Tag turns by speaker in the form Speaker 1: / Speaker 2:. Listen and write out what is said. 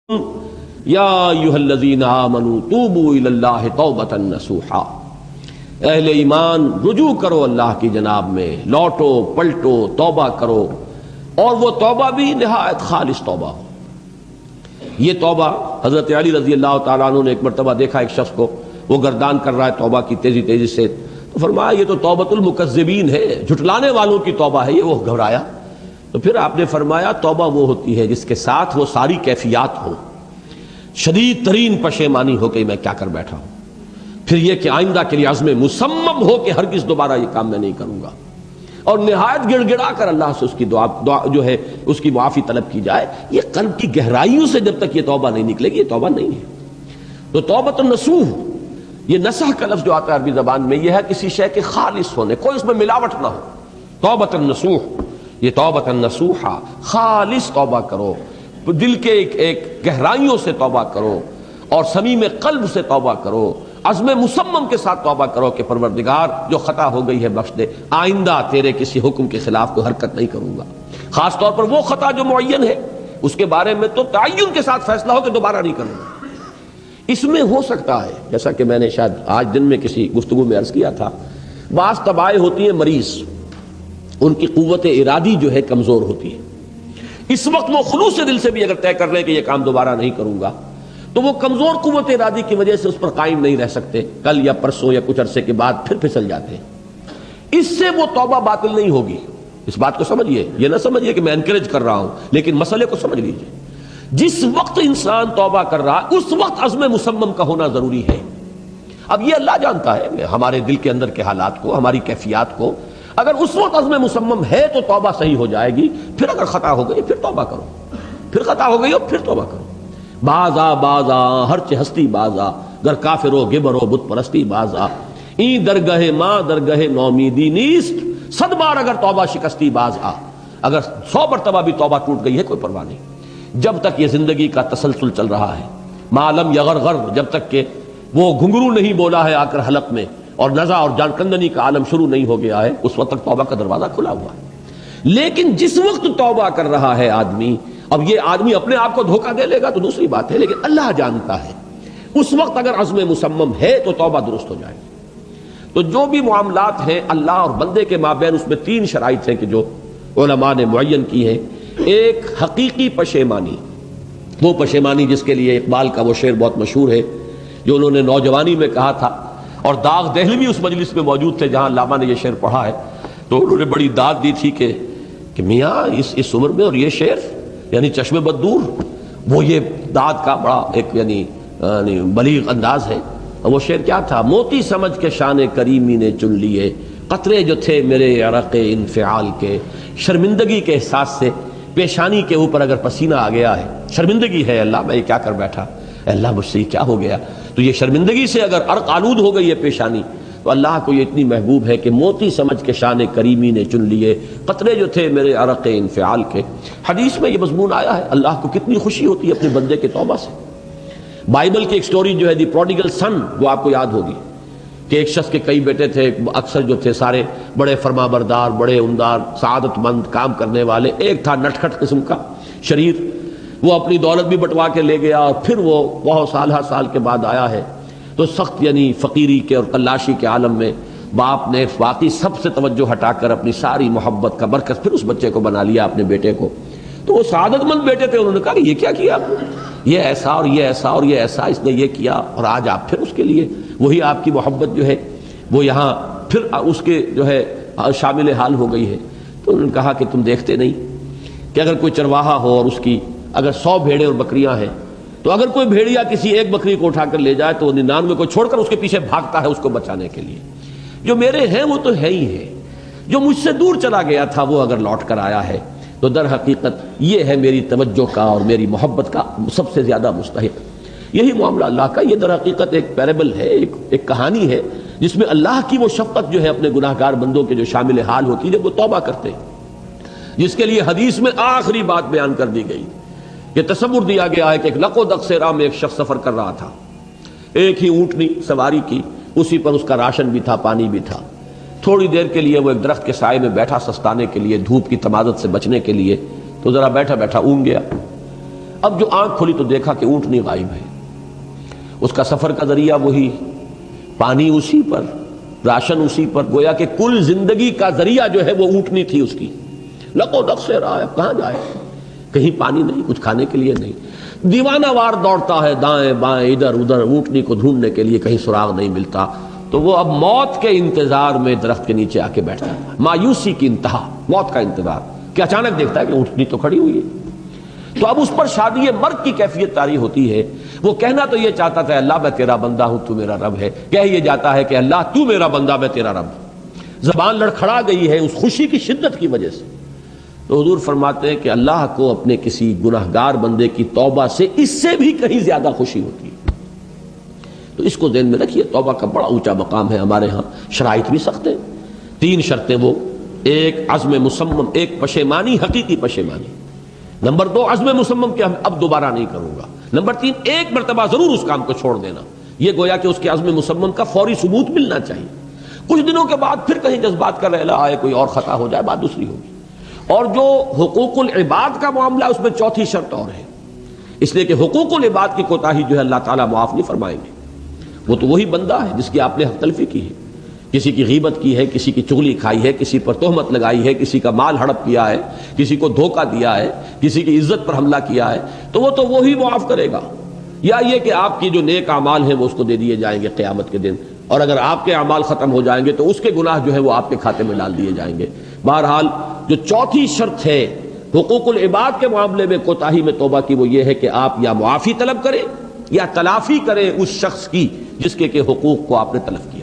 Speaker 1: یا ایھا الذین آمنوا توبوا الی اللہ توبۃ نصوحا، اہل ایمان رجوع کرو اللہ کی جناب میں، لوٹو پلٹو توبہ کرو، اور وہ توبہ بھی نہایت خالص توبہ ہو۔ یہ توبہ حضرت علی رضی اللہ تعالیٰ عنہ نے ایک مرتبہ دیکھا ایک شخص کو، وہ گردان کر رہا ہے توبہ کی تیزی سے، تو فرمایا یہ تو توبۃ المکذبین ہے، جھٹلانے والوں کی توبہ ہے یہ۔ وہ گھبرایا، تو پھر آپ نے فرمایا توبہ وہ ہوتی ہے جس کے ساتھ وہ ساری کیفیات ہوں، شدید ترین پشیمانی ہو کہ میں کیا کر بیٹھا ہوں، پھر یہ کہ آئندہ کے لیے عزم مصمم ہو کہ ہرگز دوبارہ یہ کام میں نہیں کروں گا، اور نہایت گڑ گڑا کر اللہ سے اس کی دعا جو ہے اس کی معافی طلب کی جائے۔ یہ قلب کی گہرائیوں سے جب تک یہ توبہ نہیں نکلے گی یہ توبہ نہیں ہے۔ تو توبۃ النصوح، یہ نصح کا لفظ جو آتا ہے عربی زبان میں، یہ ہے کسی شے کے خالص ہونے، کوئی اس میں ملاوٹ نہ ہو۔ توبۃ النصوح، یہ توبۃ النصوحہ، خالص توبہ کرو، دل کے ایک گہرائیوں سے توبہ کرو، اور صمیم قلب سے توبہ کرو، عزم مصمم کے ساتھ توبہ کرو کہ پروردگار جو خطا ہو گئی ہے بخش دے، آئندہ تیرے کسی حکم کے خلاف کوئی حرکت نہیں کروں گا۔ خاص طور پر وہ خطا جو معین ہے اس کے بارے میں تو تعین کے ساتھ فیصلہ ہو کہ دوبارہ نہیں کروں گا۔ اس میں ہو سکتا ہے، جیسا کہ میں نے شاید آج دن میں کسی گفتگو میں عرض کیا تھا، بعض طبائع ہوتی ہیں مریض، ان کی قوت ارادی جو ہے کمزور ہوتی ہے۔ اس وقت وہ خلوص دل سے بھی اگر طے کر لیں کہ یہ کام دوبارہ نہیں کروں گا، تو وہ کمزور قوت ارادی کی وجہ سے اس پر قائم نہیں رہ سکتے، کل یا پرسوں یا کچھ عرصے کے بعد پھر پھسل جاتے ہیں۔ اس سے وہ توبہ باطل نہیں ہوگی، اس بات کو سمجھیے، یہ نہ سمجھیے کہ میں انکریج کر رہا ہوں، لیکن مسئلے کو سمجھ لیجیے۔ جس وقت انسان توبہ کر رہا ہے اس وقت عزم مصمم کا ہونا ضروری ہے۔ اب یہ اللہ جانتا ہے ہمارے دل کے اندر کے حالات کو، ہماری کیفیات کو۔ اگر اس وقت عزم مصمم ہے تو توبہ صحیح ہو جائے گی، پھر اگر خطا ہو گئی پھر توبہ کرو، پھر خطا ہو گئی ہو پھر توبہ کرو۔ بازا ہر چہ ہستی بازا، گر کافر و گبر و بت پرستی بازا، این درگہ ماں درگہ نومیدی نیست، 100 بار اگر توبہ شکستی باز آ۔ اگر 100 مرتبہ بھی توبہ ٹوٹ گئی ہے کوئی پرواہ نہیں، جب تک یہ زندگی کا تسلسل چل رہا ہے، معلم یغرغر، جب تک کہ وہ گھنگرو نہیں بولا ہے آ کر حلق میں، اور نزع اور جان کندنی کا عالم شروع نہیں ہو گیا ہے، اس وقت تک توبہ کا دروازہ کھلا ہوا ہے۔ لیکن جس وقت توبہ کر رہا ہے آدمی، اب یہ آدمی اپنے آپ کو دھوکہ دے لے گا تو دوسری بات ہے، لیکن اللہ جانتا ہے، اس وقت اگر عزم مصمم ہے تو توبہ درست ہو جائے گی۔ تو جو بھی معاملات ہیں اللہ اور بندے کے مابین، اس میں 3 شرائط ہیں کہ جو علماء نے معین کی ہیں۔ ایک حقیقی پشیمانی، وہ پشیمانی جس کے لیے اقبال کا وہ شعر بہت مشہور ہے جو انہوں نے نوجوانی میں کہا تھا، اور داغ دہلوی اس مجلس میں موجود تھے جہاں علامہ نے یہ شعر پڑھا ہے، تو انہوں نے بڑی داد دی تھی کہ میاں اس عمر میں اور یہ شعر، یعنی چشم بد دور، وہ یہ داد کا بڑا ایک یعنی بلیغ انداز ہے۔ اور وہ شعر کیا تھا؟ موتی سمجھ کے شان کریمی نے چن لیے، قطرے جو تھے میرے عرق انفعال کے، شرمندگی کے احساس سے پیشانی کے اوپر اگر پسینہ آ گیا ہے، شرمندگی ہے اللہ میں یہ کیا کر بیٹھا، اللہ مجھ سے کیا ہو گیا، تو یہ شرمندگی سے اگر عرق آلود ہو گئی ہے پیشانی، تو اللہ کو یہ اتنی محبوب ہے کہ موتی سمجھ کے شان کریمی نے چن لیے، قطرے جو تھے میرے عرق انفعال کے۔ حدیث میں یہ مضمون آیا ہے، اللہ کو کتنی خوشی ہوتی ہے اپنے بندے کے توبہ سے۔ بائبل کی ایک سٹوری جو ہے دی پروڈیگل سن، وہ آپ کو یاد ہوگی کہ ایک شخص کے کئی بیٹے تھے، اکثر جو تھے سارے بڑے فرمانبردار، بڑے عمدار، سعادت مند کام کرنے والے، ایک تھا نٹکھٹ قسم کا شریر، وہ اپنی دولت بھی بٹوا کے لے گیا، اور پھر وہ بہت سال کے بعد آیا ہے، تو سخت یعنی فقیری کے اور کلاشی کے عالم میں باپ نے واقعی سب سے توجہ ہٹا کر اپنی ساری محبت کا برکت پھر اس بچے کو بنا لیا، اپنے بیٹے کو۔ تو وہ سعادت مند بیٹے تھے، انہوں نے کہا کہ یہ کیا کیا آپ نے، یہ ایسا اور یہ ایسا اور یہ ایسا، اس نے یہ کیا، اور آج آپ پھر اس کے لیے وہی آپ کی محبت جو ہے وہ یہاں پھر اس کے جو ہے شامل حال ہو گئی ہے۔ تو انہوں نے کہا کہ تم دیکھتے نہیں کہ اگر کوئی چرواہا ہو اور اس کی اگر 100 بھیڑیں اور بکریاں ہیں، تو اگر کوئی بھیڑیا کسی ایک بکری کو اٹھا کر لے جائے تو 99 کو چھوڑ کر اس کے پیچھے بھاگتا ہے اس کو بچانے کے لیے۔ جو میرے ہیں وہ تو ہے ہی ہے، جو مجھ سے دور چلا گیا تھا وہ اگر لوٹ کر آیا ہے تو در حقیقت یہ ہے میری توجہ کا اور میری محبت کا سب سے زیادہ مستحق۔ یہی معاملہ اللہ کا، یہ در حقیقت ایک پیرابل ہے، ایک کہانی ہے جس میں اللہ کی وہ شفقت جو ہے اپنے گناہگار بندوں کے جو شامل حال ہوتی ہے جب وہ توبہ کرتے ہیں، جس کے لیے حدیث میں آخری بات بیان کر دی گئی کہ تصور دیا گیا ہے کہ ایک لق و دق سے راہ میں ایک شخص سفر کر رہا تھا، ایک ہی اونٹنی سواری کی، اسی پر اس کا راشن بھی تھا، پانی بھی تھا۔ تھوڑی دیر کے لیے وہ ایک درخت کے سائے میں بیٹھا سستانے کے لیے، دھوپ کی تمازت سے بچنے کے لیے، تو ذرا بیٹھا بیٹھا اونگ گیا۔ اب جو آنکھ کھلی تو دیکھا کہ اونٹنی غائب ہے، اس کا سفر کا ذریعہ وہی، پانی اسی پر، راشن اسی پر، گویا کہ کل زندگی کا ذریعہ جو ہے وہ اونٹنی تھی اس کی۔ لقو دق سے رہا ہے، کہاں جائے، کہیں پانی نہیں، کچھ کھانے کے لیے نہیں، دیوانہ وار دوڑتا ہے دائیں بائیں ادھر ادھر اونٹنی کو ڈھونڈنے کے لیے، کہیں سراغ نہیں ملتا۔ تو وہ اب موت کے انتظار میں درخت کے نیچے آ کے بیٹھتا ہے، مایوسی کی انتہا، موت کا انتظار کہ اچانک دیکھتا ہے کہ اونٹنی تو کھڑی ہوئی ہے۔ تو اب اس پر شادی مرگ کی کیفیت طاری ہوتی ہے۔ وہ کہنا تو یہ چاہتا تھا اللہ میں تیرا بندہ ہوں تو میرا رب ہے، کہہ یہ جاتا ہے کہ اللہ تو میرا بندہ میں تیرا رب ہوں۔ زبان لڑکھڑا گئی ہے اس خوشی کی شدت کی وجہ سے۔ تو حضور فرماتے ہیں کہ اللہ کو اپنے کسی گناہگار بندے کی توبہ سے اس سے بھی کہیں زیادہ خوشی ہوتی ہے۔ تو اس کو ذہن میں رکھیے، توبہ کا بڑا اونچا مقام ہے ہمارے ہاں۔ شرائط بھی سخت ہیں، 3 شرطیں، وہ ایک عزم مصمم، ایک پشیمانی، حقیقی پشیمانی، نمبر 2 عزم مصمم کہ اب دوبارہ نہیں کروں گا، نمبر 3 ایک مرتبہ ضرور اس کام کو چھوڑ دینا، یہ گویا کہ اس کے عزم مصمم کا فوری ثبوت ملنا چاہیے۔ کچھ دنوں کے بعد پھر کہیں جذبات کا رحلہ آئے، کوئی اور خطا ہو جائے، بات دوسری ہوگی۔ اور جو حقوق العباد کا معاملہ ہے اس میں 4تھی شرط اور ہے، اس لیے کہ حقوق العباد کی کوتاہی جو ہے اللہ تعالیٰ معاف نہیں فرمائیں گے۔ وہ تو وہی بندہ ہے جس کی آپ نے حق تلفی کی ہے، کسی کی غیبت کی ہے، کسی کی چغلی کھائی ہے، کسی پر تہمت لگائی ہے، کسی کا مال ہڑپ کیا ہے، کسی کو دھوکہ دیا ہے، کسی کی عزت پر حملہ کیا ہے، تو وہ تو وہی معاف کرے گا۔ یا یہ کہ آپ کی جو نیک اعمال ہیں وہ اس کو دے دیے جائیں گے قیامت کے دن، اور اگر آپ کے اعمال ختم ہو جائیں گے تو اس کے گناہ جو ہے وہ آپ کے کھاتے میں ڈال دیے جائیں گے۔ بہرحال جو 4تھی شرط ہے حقوق العباد کے معاملے میں کوتاہی میں توبہ کی، وہ یہ ہے کہ آپ یا معافی طلب کریں یا تلافی کریں اس شخص کی جس کے حقوق کو آپ نے تلف کیا۔